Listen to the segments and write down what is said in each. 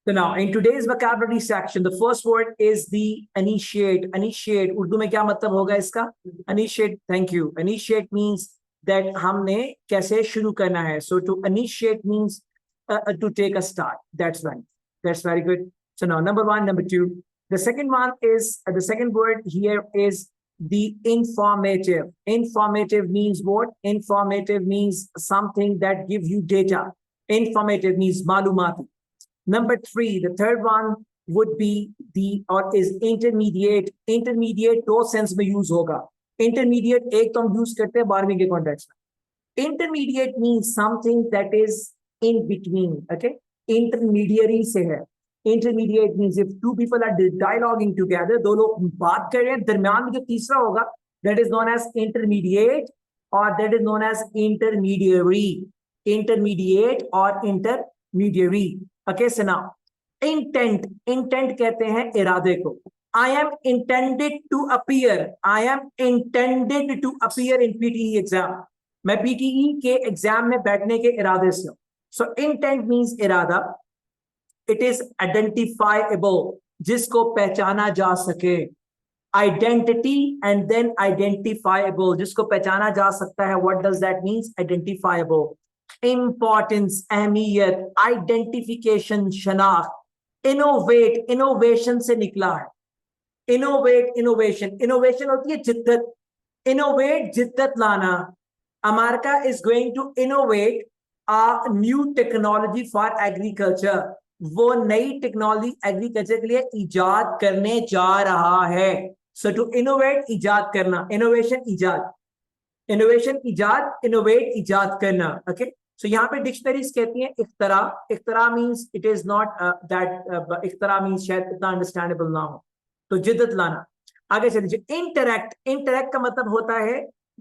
So now in today's vocabulary section, the first word is the initiate. Initiate Urdu में क्या मतलब होगा इसका? Initiate, thank you. Initiate means that हमने कैसे शुरू करना है. So to initiate means to take a start. That's right. That's very good. So now number one, number two. The second one is the second word here is the informative. Informative means what? Informative means something that gives you data. Informative means मालूमाती. Number three, the third one would be the or is intermediate. Intermediate दो sense में use होगा. Intermediate एक तो हम use करते हैं 12वीं के कॉन्टेक्स्ट में. Intermediate means something that is in between. Okay, intermediary से है. Intermediate means if two people are dialoguing together, दो लोग बात कर रहे हैं, दरम्यान में जो तीसरा होगा, that is known as intermediate or that is known as intermediary. Intermediate or intermediary. Okay, so now intent. Intent कहते हैं इरादे को. I am intended to appear. I am intended to appear in PTE exam. मैं PTE के exam में बैठने के इरादे से हूं. So intent means इरादा. It is identifiable, जिसको पहचाना जा सके. Identity and then identifiable, जिसको पहचाना जा सकता है. What does that mean? Identifiable. Importance, अहमियत, identification, शनाख्त. Innovate, innovation से निकला है. Innovate, innovation. Innovation होती है जिद्दत. Innovate, जिद्दत लाना. America is going to innovate a new technology for agriculture. वो नई टेक्नोलॉजी एग्रीकल्चर के लिए इजाद करने जा रहा है. So to innovate, इजाद करना. Innovation, इजाद. Innovation, इजाद. Innovate, इजाद करना. Okay. So यहाँ पे डिक्शनरीज कहती हैं इख्तरा. इख्तरा means it is not that. इख्तरा मीन्स शायद इतना अंडरस्टैंडेबल ना हो. तो जिद्दत लाना. आगे चलिए. इंटरैक्ट. इंटरैक्ट का मतलब होता है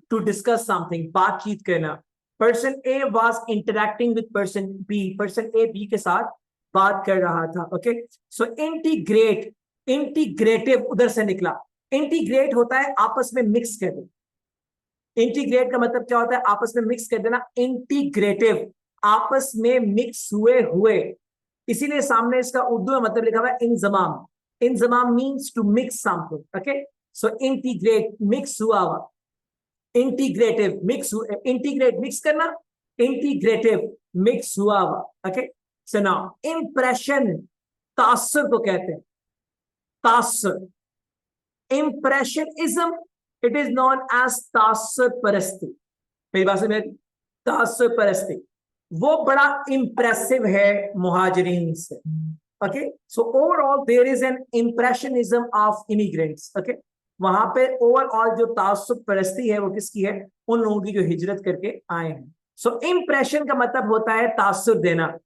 टू डिस्कस समथिंग, बातचीत करना. Person A was interacting with person B. Person A B के साथ बात कर रहा था. ओके. So integrate. इंटीग्रेटिव उधर से निकला. इंटीग्रेट होता है आपस में मिक्स कर देना. इंटीग्रेट का मतलब क्या होता है? आपस में मिक्स कर देना. इंटीग्रेटिव, आपस में मिक्स हुए हुए. इसीलिए सामने इसका उर्दू में मतलब लिखा हुआ है इंजमाम. इंजमाम means to mix something. Okay. So integrate, mix हुआ हुआ. Integrative, mix. इंटीग्रेट मिक्स करना. इंटीग्रेटिव मिक्स हुआ हुआ. ओके. So now impression. तासुर को कहते हैं. तासुर. Impressionism, it is known as तासुर परस्ती. मेरी बात समझ. तासुर परस्ती वो बड़ा इंप्रेसिव है मुहाजिरीन से. Okay. So overall there is an impressionism of immigrants. Okay. वहां पे ओवरऑल जो तासुर परस्ती है वो किसकी है? उन लोगों की जो हिजरत करके आए हैं. सो इंप्रेशन का मतलब होता है तासुर देना.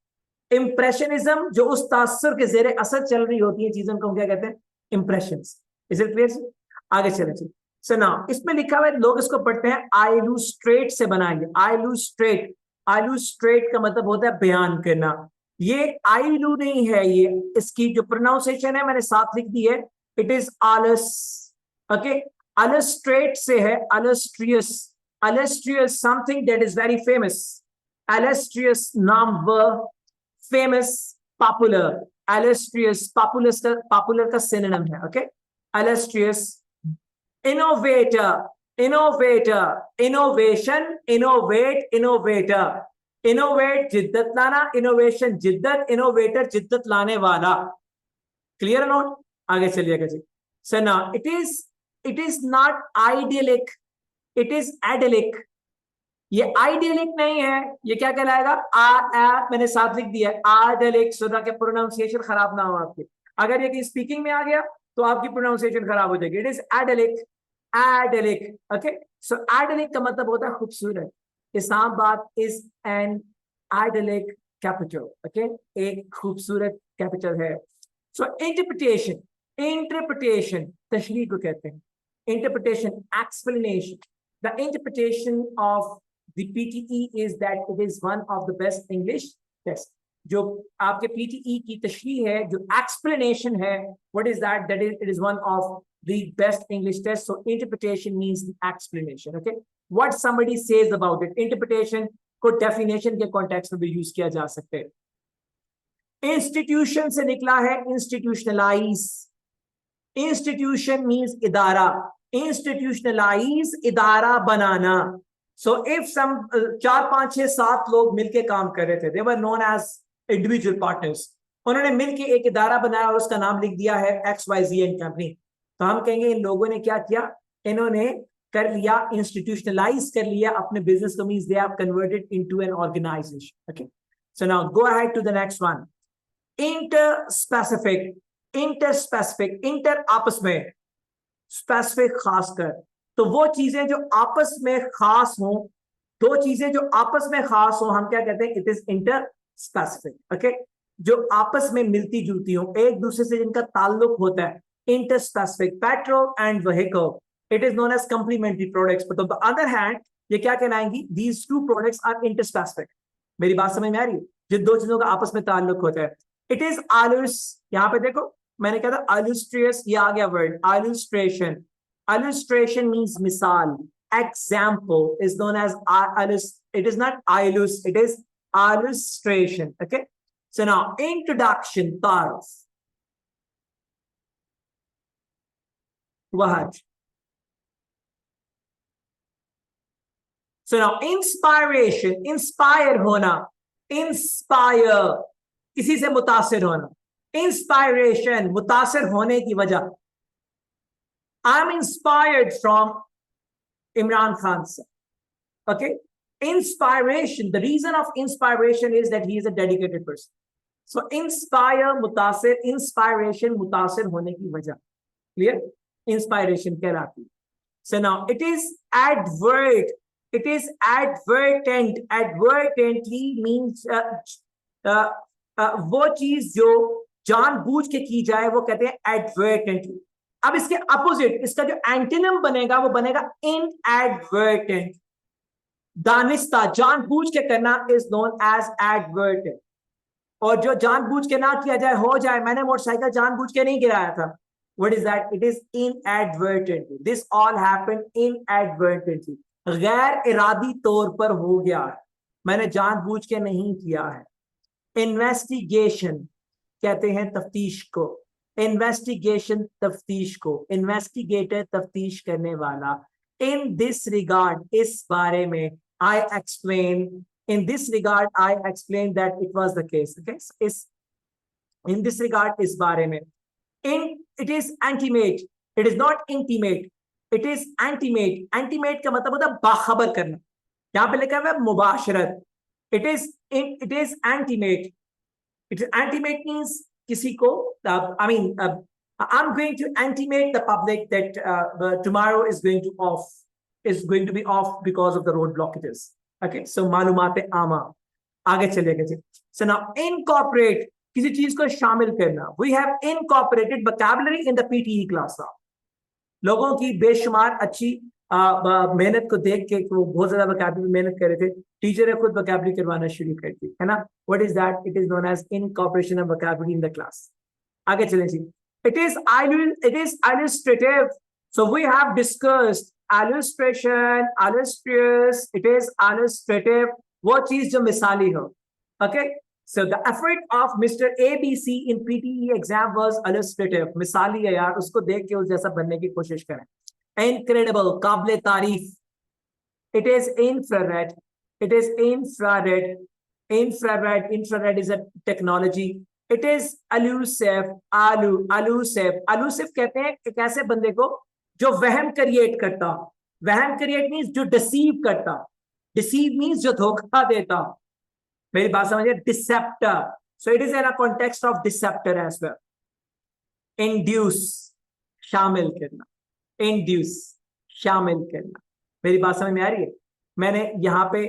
इंप्रेशनिज्म जो उस तासुर के जेरे असर चल रही होती है चीजों को क्या कहते हैं? इंप्रेशंस. Is it clear? आगे चले. So now, इसमें लिखा हुआ है, लोग इसको पढ़ते हैं आइलुस्ट्रेट से बनाएंगे. आइलुस्ट्रेट. आइलुस्ट्रेट का मतलब होता है बयान करना. ये आइलू नहीं है, ये इसकी जो प्रोनाउंसिएशन है मैंने साथ लिख दी है. It is alas. Okay. Illustrate से है illustrious. Illustrious something that is very famous. Illustrious नाम verb. Famous, popular. Illustrious popular का सिनोनिम है. Okay. Illustrious. Innovator, innovator, innovation, innovate, innovator. Innovate जिद्दत लाना. Innovation जिद्दत. Innovator जिद्दत लाने वाला. Clear or not? आगे चलिएगा जी. So now it is not idyllic, it is idyllic. ये idyllic नहीं है. ये क्या कहलाएगा? मैंने साथ लिख दिया idyllic, so that प्रोनाउंसिएशन खराब ना हो आपकी. अगर ये स्पीकिंग में आ गया तो आपकी प्रोनाउंसिएशन खराब हो जाएगी. It is idyllic. idyllic. Okay. So idyllic का मतलब होता है खूबसूरत. Islamabad is an idyllic capital. Okay. एक खूबसूरत कैपिटल है. सो इंटरप्रिटेशन. इंटरप्रिटेशन तशरीह को कहते हैं. Interpretation, explanation. The interpretation of the PTE is that it is one of the best English test. जो आपके PTE की तशरीह है, जो एक्सप्लेनेशन है, what is that? That is, it is one of the best English tests. So interpretation means the explanation. Okay. What somebody says about it. Interpretation को definition के context में भी use किया जा सकते हैं. इंस्टीट्यूशन से निकला है इंस्टीट्यूशनलाइज, इंस्टीट्यूशन मीन्स इदारा, इंस्टीट्यूशनलाइज इदारा बनाना। सो इफ सम 4 5 6 7 लोग मिलके काम कर रहे थे, they were known as individual partners, उन्होंने मिलके एक इदारा बनाया और उसका नाम लिख दिया है XYZ एंड कंपनी, तो हम कहेंगे इन लोगों ने क्या किया, इन्होंने कर लिया, इंस्टीट्यूशनलाइज कर लिया अपने बिजनेस को, means they have converted into an organisation. Okay, so now go ahead to the next one, inter specific, inter specific, inter आपस में, स्पेसिफिक खासकर, तो वो चीजें जो आपस में खास हो, दो चीजें जो आपस में खास हो हम क्या कहते हैं, it is inter specific. Okay, जो आपस में मिलती जुलती हो, एक दूसरे से जिनका ताल्लुक होता है, interspecific, petrol and vehicle, it is known as complementary products, but on the other hand ये क्या कहलाएंगी, these two products are interspecific. मेरी बात समझ में आ रही है, जिन दो चीजों का आपस में ताल्लुक होता है, इट इज आलूस, यहां पे देखो मैंने कहा था illustrious, ये आ गया वर्ड illustration, illustration means मिसाल, example is known as it is not illus, it is illustration। okay, so now introduction, तारुफ, वहज, so now inspiration, inspire होना, inspire किसी से मुतासिर होना, इंस्पायरेशन मुतासिर होने की वजह, I am inspired from Imran Khan sir. Okay, inspiration, the reason of inspiration is that he is a dedicated person, so inspire मुतासिर, इंस्पायरेशन मुतासिर होने की वजह, क्लियर, इंस्पायरेशन कहलाती है। So now it is advert, it is advertent, advertently means वो चीज जो जानबूझ के की जाए वो कहते हैं एडवर्टेंटली। अब इसके अपोजिट, इसका जो एंटीनम बनेगा वो बनेगा इनएडवर्टेंट, दानिस्ता, जानबूझ के करना इज नोन एज एडवर्टेंट, और जो जानबूझ के ना किया जाए, हो जाए, मैंने मोटरसाइकिल जानबूझ के नहीं गिराया था, what is that, it is inadvertently, this all happened inadvertently, गैर इरादी तौर पर हो गया है, मैंने जानबूझ के नहीं किया है। इन्वेस्टिगेशन कहते हैं तफ्तीश को, इन्वेस्टिगेशन तफ्तीश को, इन्वेस्टिगेटर तफ्तीश करने वाला। इन दिस रिगार्ड, इस बारे में, I explain, in this regard I explain that it was the case. Okay, इस इन दिस रिगार्ड, इस बारे में, in it is intimate, it is not intimate, it is intimate, intimate का मतलब होता है बाखबर करना, यहां पे लिखा हुआ है मुबाशरत, it is intimate, it is intimate means किसी को, I mean, I'm going to intimate the public that tomorrow is going to be off because of the road blockages. Okay, so मालूमात आमा, आगे चलेगा जी। So now incorporate, किसी चीज को शामिल करना, we have incorporated vocabulary in the PTE class now। लोगों की बेशुमार अच्छी मेहनत को देख के, वो बहुत ज्यादा वोकैबुलरी मेहनत कर रहे थे, टीचर ने खुद वोकैबुलरी करवाना शुरू कर दी है ना, what is that, it is known as incorporation of vocabulary in the class. आगे चलें जी, it is illustrative, so we have discussed illustration, illustrious, it is illustrative, वो चीज जो मिसाली हो। okay, so the effort of Mr. ABC in PTE exam was illustrative, मिसाली है यार, उसको देख के उस जैसा बनने की कोशिश करें। incredible, काबिल तारीफ, it is infrared, it is infrared, infrared is a technology, it is elusive, elusive कहते हैं एक ऐसे बंदे को जो वहम क्रिएट करता, वहम क्रिएट मींस जो डिसीव करता, डिसीव मींस जो धोखा देता, मेरी बात समझिए, deceptor, so it is in a context of deceptor as well. Induce, शामिल करना, इंड्यूस, शामिल करना, मेरी बात समझ में आ रही है, मैंने यहाँ पे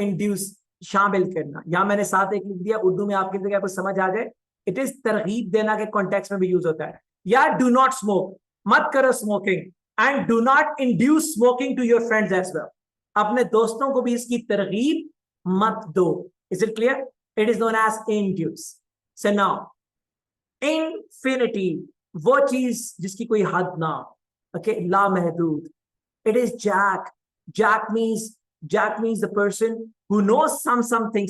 इंड्यूस, शामिल करना, यहाँ मैंने साथ एक लिख दिया, उर्दू में आपकी जगह कुछ समझ आ जाए, इट इज तरगीब देना के कॉन्टेक्स्ट में भी यूज होता है, या डू नॉट स्मोक, मत करो smoking, and do not induce smoking to your friends as well, अपने दोस्तों को भी इसकी तरगीब मत दो। Is it clear, it is known as induce. So now infinity, वो चीज जिसकी कोई हद ना हो, okay, लामहदूद, it is Jack, Jack means the person who knows something,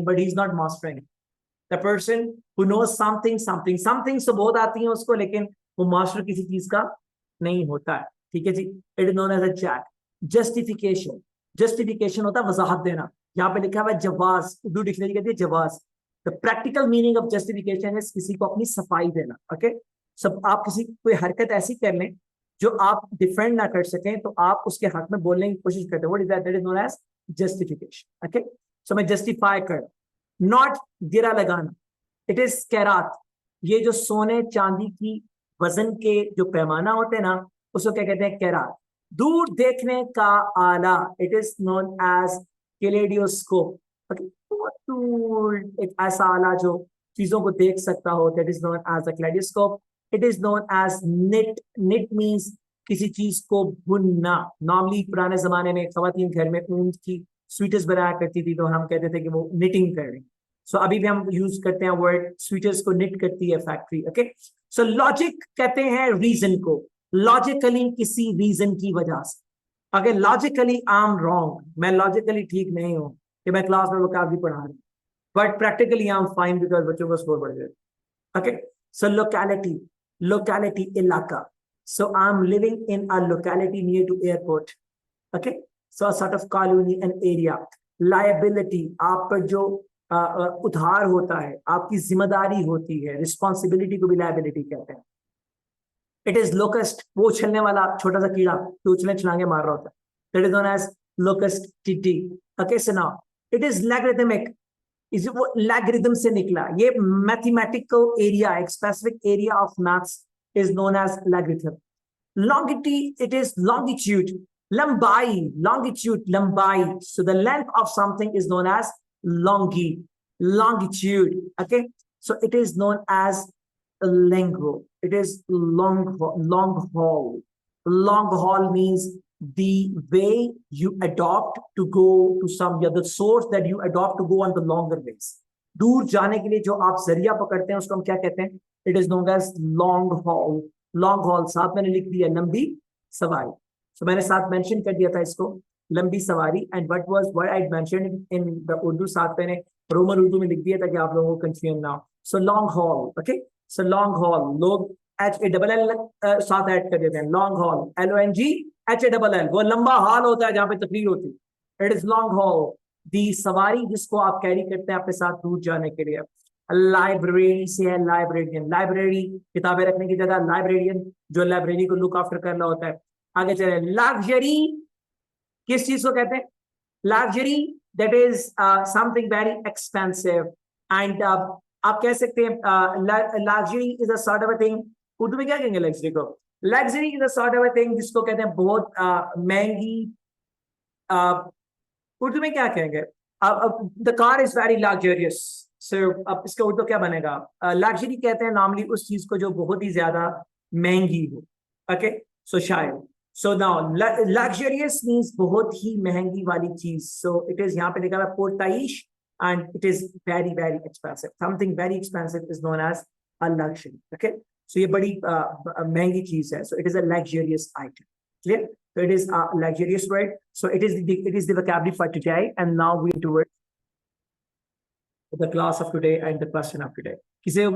but he's not mastering it, the person who knows something something something तो बहुत आती है उसको, लेकिन वो मास्टर किसी चीज का नहीं होता है, ठीक है जी। It is known as a jack. Justification, justification होता है वजाहत देना। यहाँ पे लिखा हुआ है जवाज, उर्दू डिक्शनरी कहती है जवाज। The practical meaning of justification is किसी को अपनी सफाई देना, ओके। सब आप किसी कोई हरकत ऐसी कर लें जो आप डिफेंड ना कर सकें, तो आप उसके हक में बोलने की कोशिश करते हैं, what is that, that is known as justification, okay. So मैं जस्टिफाई कर, नॉट गिरा लगाना, इट इज कैरात। ये जो सोने चांदी की वजन के जो पैमाना होते हैं ना, उसको क्या कहते हैं, कैरात। दूर देखने का आला, इट इज नोन एज केलेडियोस्कोप, दूर एक ऐसा आला जो चीजों को देख सकता हो, that is known as a kaleidoscope. It is known as knit, knit means किसी चीज को बुनना। नॉर्मली पुराने जमाने में खवातीन घर में ऊन की स्वेटर्स बनाया करती थी, तो हम कहते थे कि वो निटिंग कर रही। सो अभी भी हम यूज करते हैं वर्ड, स्वेटर्स को निट करती है फैक्ट्री, ओके। सो लॉजिक कहते हैं रीजन को, लॉजिकली किसी रीजन की वजह से। अगर लॉजिकली आई एम रॉन्ग, मैं लॉजिकली ठीक नहीं हूं कि मैं क्लास में वोकैबुलरी पढ़ा रही हूं, but practically I am fine because बच्चों का स्कोर बढ़ जाए, ओके। सो लोकेलिटी, लोकेलिटी इलाका। So I'm living in a locality near to airport. Okay, so a sort of colony, an area. Liability, आप पर जो उधार होता है, आपकी जिम्मेदारी होती है, रिस्पॉन्सिबिलिटी को भी लाइबिलिटी कहते हैं। इट इज लोकस्ट, वो उछलने वाला छोटा सा कीड़ा जो उछले छलांगे मार रहा होता है, that is known as locust टीटी। Okay, so now it is logarithmic, इस वो लैग्रिथम से निकला, ये मैथमेटिकल एरिया, एक specific area of maths is known as logarithm. Longitude, it is longitude. Lambai, longitude, lambai. So the length of something is known as longi, longitude. Okay, so it is known as lengo. It is long, long haul. Long haul means the way you adopt to go to some, yeah, the source that you adopt to go on the longer ways. दूर जाने के लिए जो आप जरिया पकड़ते हैं उसको हम क्या कहते हैं, it is known as long haul. Long haul साथ मैंने लिख दिया लंबी सवारी, सो मैंने साथ मेंशन कर दिया था इसको, लंबी सवारी। And what was what I mentioned in the Urdu, साथ मैंने रोमन उर्दू में लिख दिया था कि आप लोगों को कंफ्यूजन ना हो। So long haul, okay. So long haul, लोग HALL साथ ऐड कर देते हैं, लॉन्ग हॉल, LONG HALL, वो लंबा हॉल होता है जहां पे तकरीर होती है, इट इज लॉन्ग हॉल। दी सवारी जिसको आप कैरी करते हैं अपने साथ दूर जाने के लिए। लाइब्रेरी से है लाइब्रेरियन, लाइब्रेरी किताबें रखने की जगह, लाइब्रेरियन जो लाइब्रेरी को लुक आफ्टर करना होता है। आगे चले, लग्जरी किस चीज को कहते हैं, luxury that is something very expensive. And आप कह सकते हैं luxury is a sort of a thing, Urdu में क्या कहेंगे लग्जरी को, luxury is a sort of a thing जिसको कहते हैं बहुत महंगी, उर्दू में क्या कहेंगे, the car is very luxurious. So अब इसका उर्दू क्या बनेगा, लग्जरी कहते हैं नॉर्मली उस चीज को जो बहुत ही ज्यादा महंगी हो, ओके। सो शायद, सो नाउ लग्जरियस मींस बहुत ही महंगी वाली चीज। सो इट इज यहाँ पे लिखा है पुरताइश, and it is very very expensive, something very expensive is known as a luxury, okay. So ये बड़ी महंगी चीज है, so it is a luxurious item, clear? So it is a luxurious word. So it is the vocabulary for today, and now we do it the class of today and the question of today.